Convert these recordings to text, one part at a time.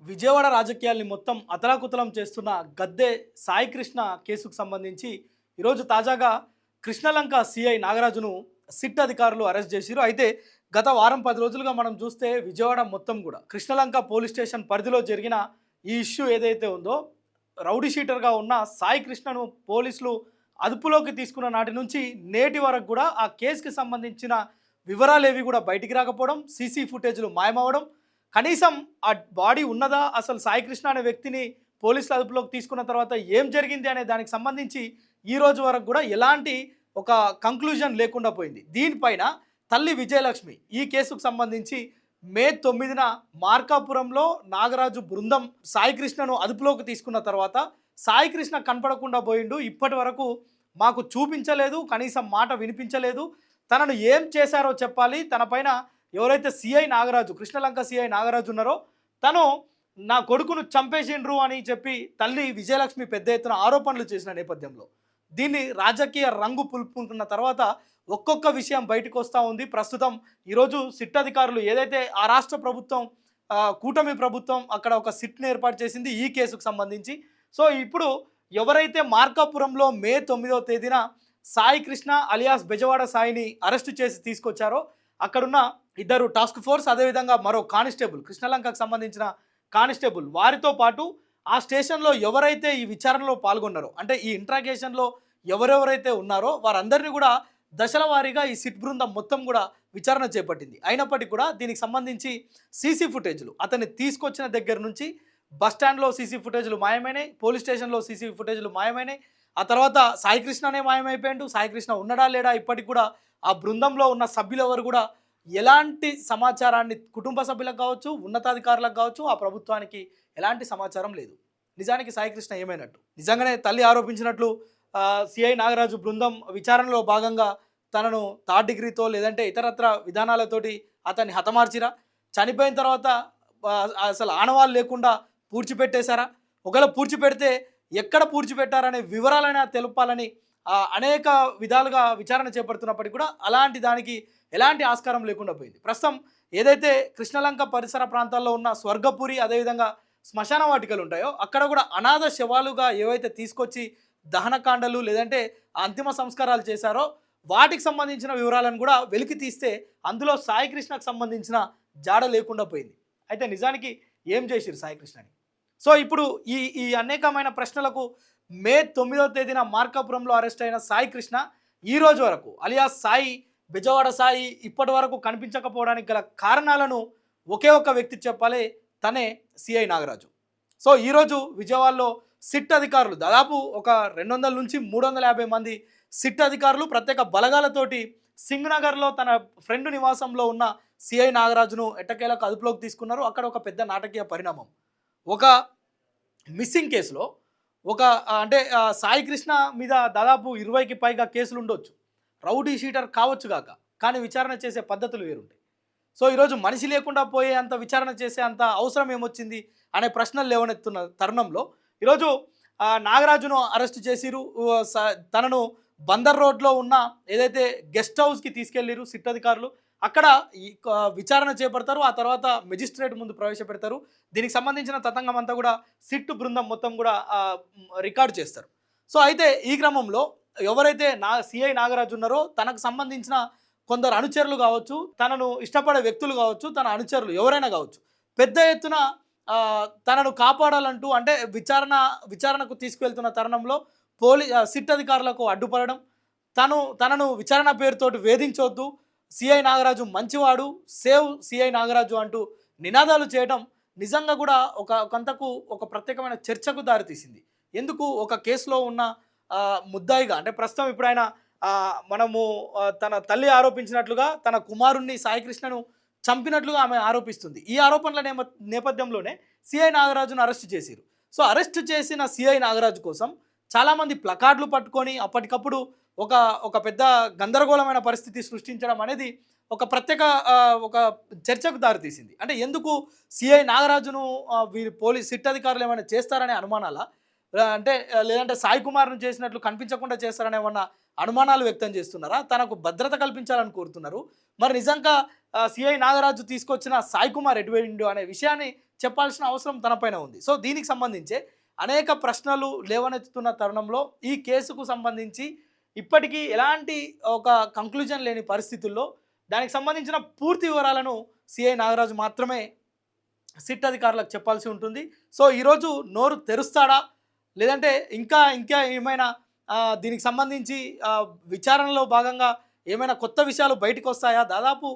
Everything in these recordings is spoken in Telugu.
విజయవాడ రాజకీయాల్ని మొత్తం అతలాకుతలం చేస్తున్న గద్దె సాయి కృష్ణ కేసుకు సంబంధించి ఈరోజు తాజాగా కృష్ణలంక సిఐ నాగరాజును సిట్ అధికారులు అరెస్ట్ చేసిరు. అయితే గత వారం 10 రోజులుగా మనం చూస్తే విజయవాడ మొత్తం కూడా కృష్ణలంక పోలీస్ స్టేషన్ పరిధిలో జరిగిన ఈ ఇష్యూ ఏదైతే ఉందో, రౌడీ షీటర్గా ఉన్న సాయి కృష్ణను పోలీసులు అదుపులోకి తీసుకున్న నాటి నుంచి నేటి వరకు కూడా ఆ కేసుకి సంబంధించిన వివరాలేవి కూడా బయటికి రాకపోవడం, సీసీ ఫుటేజ్లు మాయమవడం, కనీసం ఆ బాడీ ఉన్నదా, అసలు సాయి కృష్ణ అనే వ్యక్తిని పోలీసుల అదుపులోకి తీసుకున్న తర్వాత ఏం జరిగింది అనే దానికి సంబంధించి ఈ రోజు వరకు కూడా ఎలాంటి ఒక కంక్లూజన్ లేకుండా పోయింది. దీనిపైన తల్లి విజయలక్ష్మి ఈ కేసుకు సంబంధించి మే 9న మార్కాపురంలో నాగరాజు బృందం సాయి కృష్ణను అదుపులోకి తీసుకున్న తర్వాత సాయి కృష్ణ కనపడకుండా పోయిండు, ఇప్పటి వరకు మాకు చూపించలేదు, కనీసం మాట వినిపించలేదు, తనను ఏం చేశారో చెప్పాలి, తన పైన ఎవరైతే సిఐ నాగరాజు కృష్ణలంక సిఐ నాగరాజు ఉన్నారో తను నా కొడుకును చంపేసిండ్రు అని చెప్పి తల్లి విజయలక్ష్మి పెద్ద ఎత్తున ఆరోపణలు చేసిన నేపథ్యంలో దీన్ని రాజకీయ రంగు పులుపుకుంటున్న తర్వాత ఒక్కొక్క విషయం బయటకు వస్తూ ఉంది. ప్రస్తుతం ఈరోజు సిట్ అధికారులు ఏదైతే ఆ రాష్ట్ర ప్రభుత్వం కూటమి ప్రభుత్వం అక్కడ ఒక సిట్ని ఏర్పాటు చేసింది ఈ కేసుకు సంబంధించి. సో ఇప్పుడు ఎవరైతే మార్కాపురంలో మే 9వ తేదీన సాయి కృష్ణ అలియాస్ బెజవాడ సాయిని అరెస్టు చేసి తీసుకొచ్చారో అక్కడున్న ఇద్దరు టాస్క్ ఫోర్స్, అదేవిధంగా మరో కానిస్టేబుల్ కృష్ణలంకకు సంబంధించిన కానిస్టేబుల్ వారితో పాటు ఆ స్టేషన్లో ఎవరైతే ఈ విచారణలో పాల్గొన్నారో, అంటే ఈ ఇంట్రాగేషన్లో ఎవరెవరైతే ఉన్నారో వారందరినీ కూడా దశల వారీగా ఈ సిట్ బృందం మొత్తం కూడా విచారణ చేపట్టింది. అయినప్పటికీ కూడా దీనికి సంబంధించి సీసీ ఫుటేజ్లు అతన్ని తీసుకొచ్చిన దగ్గర నుంచి బస్టాండ్లో సీసీ ఫుటేజ్లు మాయమైనాయి, పోలీస్ స్టేషన్లో సీసీ ఫుటేజ్లు మాయమైనాయి. ఆ తర్వాత సాయి కృష్ణనే మాయమైపోయాడు. సాయి కృష్ణ ఉన్నాడా లేడా ఇప్పటికి కూడా ఆ బృందంలో ఉన్న సభ్యులెవరు కూడా ఎలాంటి సమాచారాన్ని కుటుంబ సభ్యులకు కావచ్చు, ఉన్నతాధికారులకు కావచ్చు, ఆ ప్రభుత్వానికి ఎలాంటి సమాచారం లేదు. నిజానికి సాయి కృష్ణ ఏమైనట్టు? నిజంగానే తల్లి ఆరోపించినట్లు సిఐ నాగరాజు బృందం విచారణలో భాగంగా తనను థర్డ్ డిగ్రీతో లేదంటే ఇతరత్ర విధానాలతోటి అతన్ని హతమార్చిరా, చనిపోయిన తర్వాత అసలు ఆనవాళ్ళు లేకుండా పూడ్చిపెట్టేశారా, ఒకవేళ పూడ్చిపెడితే ఎక్కడ పూడ్చిపెట్టారనే వివరాలైనా తెలపాలని అనేక విధాలుగా విచారణ చేపడుతున్నప్పటికీ కూడా అలాంటి దానికి ఎలాంటి ఆస్కారం లేకుండా పోయింది. ప్రస్తుతం ఏదైతే కృష్ణలంక పరిసర ప్రాంతాల్లో ఉన్న స్వర్గపురి, అదేవిధంగా శ్మశాన వాటికలు ఉంటాయో అక్కడ కూడా అనాథ శవాలుగా ఏవైతే తీసుకొచ్చి దహనకాండలు లేదంటే అంతిమ సంస్కారాలు చేశారో వాటికి సంబంధించిన వివరాలను కూడా వెలికి తీస్తే అందులో సాయి కృష్ణకు సంబంధించిన జాడ లేకుండా పోయింది. అయితే నిజానికి ఏం చేసిరు సాయి కృష్ణని? సో ఇప్పుడు ఈ అనేకమైన ప్రశ్నలకు మే 9వ తేదీన మార్కాపురంలో అరెస్ట్ అయిన సాయి కృష్ణ ఈ రోజు వరకు అలియాస్ సాయి బెజవాడ సాయి ఇప్పటి వరకు కనిపించకపోవడానికి గల కారణాలను ఒకే ఒక్క వ్యక్తి చెప్పాలి, తనే సిఐ నాగరాజు. సో ఈరోజు విజయవాడలో సిట్ అధికారులు దాదాపు ఒక 200 నుంచి 350 మంది సిట్ అధికారులు ప్రత్యేక బలగాలతోటి సింగ్నగర్లో తన ఫ్రెండ్ నివాసంలో ఉన్న సిఐ నాగరాజును ఎట్టకేలకు అదుపులోకి తీసుకున్నారు. అక్కడ ఒక పెద్ద నాటకీయ పరిణామం, ఒక మిస్సింగ్ కేసులో ఒక అంటే సాయి కృష్ణ మీద దాదాపు 20కి పైగా కేసులు ఉండొచ్చు, రౌడీ షీటర్ కావచ్చు కాక, కానీ విచారణ చేసే పద్ధతులు వేరుంటాయి. సో ఈరోజు మనిషి లేకుండా పోయే అంత విచారణ చేసే అంత అవసరం ఏమొచ్చింది అనే ప్రశ్నలు లేవనెత్తున్న తరుణంలో ఈరోజు నాగరాజును అరెస్ట్ చేసిరు. తనను బందర్ రోడ్లో ఉన్న ఏదైతే గెస్ట్ హౌస్కి తీసుకెళ్ళిరు సిట్ అధికారులు, అక్కడ విచారణ చేపడతారు. ఆ తర్వాత మెజిస్ట్రేట్ ముందు ప్రవేశపెడతారు. దీనికి సంబంధించిన తతంగం అంతా కూడా సిట్ బృందం మొత్తం కూడా రికార్డు చేస్తారు. సో అయితే ఈ క్రమంలో ఎవరైతే సిఐ నాగరాజు ఉన్నారో తనకు సంబంధించిన కొందరు అనుచరులు కావచ్చు, తనను ఇష్టపడే వ్యక్తులు కావచ్చు, తన అనుచరులు ఎవరైనా కావచ్చు, పెద్ద ఎత్తున తనను కాపాడాలంటూ అంటే విచారణకు తీసుకువెళ్తున్న తరుణంలో సిట్ అధికారులకు అడ్డుపడడం, తనను విచారణ పేరుతోటి వేధించొద్దు, సిఐ నాగరాజు మంచివాడు, సేవ్ సిఐ నాగరాజు అంటూ నినాదాలు చేయడం నిజంగా కూడా కొంతకు ఒక ప్రత్యేకమైన చర్చకు దారితీసింది. ఎందుకు ఒక కేసులో ఉన్న ముద్దాయిగా అంటే ప్రస్తుతం ఇప్పుడు ఆయన మనము తన తల్లి ఆరోపించినట్లుగా తన కుమారుణ్ణి సాయి కృష్ణను చంపినట్లుగా ఆమె ఆరోపిస్తుంది. ఈ ఆరోపణల నేపథ్యంలోనే సిఐ నాగరాజును అరెస్ట్ చేసిరు. సో అరెస్ట్ చేసిన సిఐ నాగరాజు కోసం చాలామంది ప్లకార్డులు పట్టుకొని అప్పటికప్పుడు ఒక పెద్ద గందరగోళమైన పరిస్థితి సృష్టించడం అనేది ఒక ప్రత్యేక ఒక చర్చకు దారితీసింది. అంటే ఎందుకు సిఐ నాగరాజును వీరి పోలీస్ సిట్ అధికారులు ఏమైనా చేస్తారనే అనుమానాల, అంటే లేదంటే సాయి కుమార్ను చేసినట్లు కనిపించకుండా చేస్తారనే ఏమన్నా అనుమానాలు వ్యక్తం చేస్తున్నారా, తనకు భద్రత కల్పించాలని కోరుతున్నారు? మరి నిజంగా సిఐ నాగరాజు తీసుకొచ్చిన సాయి కుమార్ ఎటువంటి అనే విషయాన్ని చెప్పాల్సిన అవసరం తనపైన ఉంది. సో దీనికి సంబంధించి అనేక ప్రశ్నలు లేవనెత్తుతున్న తరుణంలో ఈ కేసుకు సంబంధించి ఇప్పటికీ ఎలాంటి ఒక కంక్లూజన్ లేని పరిస్థితుల్లో దానికి సంబంధించిన పూర్తి వివరాలను సిఐ నాగరాజు మాత్రమే సిట్ అధికారులకు చెప్పాల్సి ఉంటుంది. సో ఈరోజు నోరు తెరుస్తాడా, లేదంటే ఇంకా ఇంకా ఏమైనా దీనికి సంబంధించి విచారణలో భాగంగా ఏమైనా కొత్త విషయాలు బయటకు వస్తాయా? దాదాపు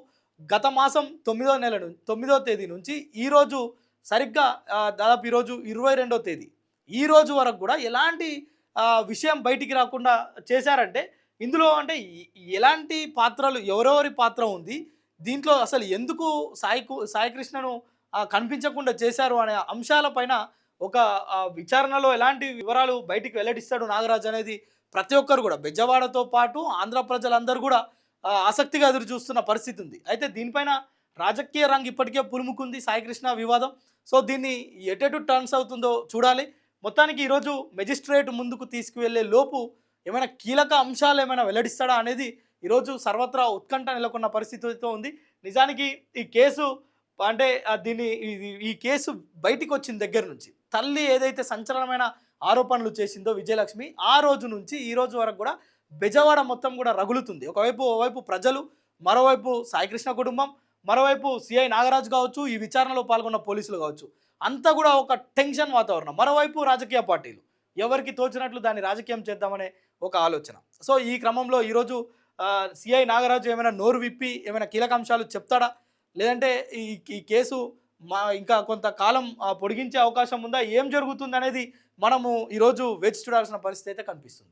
గత మాసం 9వ తేదీ నుంచి ఈరోజు సరిగ్గా దాదాపు ఈరోజు 22వ తేదీ ఈ రోజు వరకు కూడా ఎలాంటి విషయం బయటికి రాకుండా చేశారంటే, ఇందులో అంటే ఎలాంటి పాత్రలు, ఎవరెవరి పాత్ర ఉంది దీంట్లో, అసలు ఎందుకు సాయికృష్ణను కనిపించకుండా చేశారు అనే అంశాలపైన ఒక విచారణలో ఎలాంటి వివరాలు బయటికి వెల్లడిస్తాడు నాగరాజు అనేది ప్రతి ఒక్కరు కూడా, బెజవాడతో పాటు ఆంధ్ర ప్రజలందరూ కూడా ఆసక్తిగా ఎదురు చూస్తున్న పరిస్థితి ఉంది. అయితే దీనిపైన రాజకీయ రంగు ఇప్పటికే పులుముకుంది సాయికృష్ణ వివాదం. సో దీన్ని ఎటెటు టర్న్స్ అవుతుందో చూడాలి. మొత్తానికి ఈరోజు మెజిస్ట్రేట్ ముందుకు తీసుకువెళ్లే లోపు ఏమైనా కీలక అంశాలు ఏమైనా వెల్లడిస్తాడా అనేది ఈరోజు సర్వత్రా ఉత్కంఠ నెలకొన్న పరిస్థితితో ఉంది. నిజానికి ఈ కేసు అంటే ఈ కేసు బయటికి వచ్చిన దగ్గర నుంచి తల్లి ఏదైతే సంచలనమైన ఆరోపణలు చేసిందో విజయలక్ష్మి, ఆ రోజు నుంచి ఈ రోజు వరకు కూడా బెజవాడ మొత్తం కూడా రగులుతుంది. ఓవైపు ప్రజలు, మరోవైపు సాయికృష్ణ కుటుంబం, మరోవైపు సిఐ నాగరాజు కావచ్చు, ఈ విచారణలో పాల్గొన్న పోలీసులు కావచ్చు, అంతా కూడా ఒక టెన్షన్ వాతావరణం. మరోవైపు రాజకీయ పార్టీలు ఎవరికి తోచినట్లు దాన్ని రాజకీయం చేద్దామనే ఒక ఆలోచన. సో ఈ క్రమంలో ఈరోజు సిఐ నాగరాజు ఏమైనా నోరు విప్పి ఏమైనా కీలక అంశాలు చెప్తాడా, లేదంటే ఈ కేసు ఇంకా కొంతకాలం పొడిగించే అవకాశం ఉందా, ఏం జరుగుతుంది అనేది మనము ఈరోజు వేచి చూడాల్సిన పరిస్థితి అయితే కనిపిస్తుంది.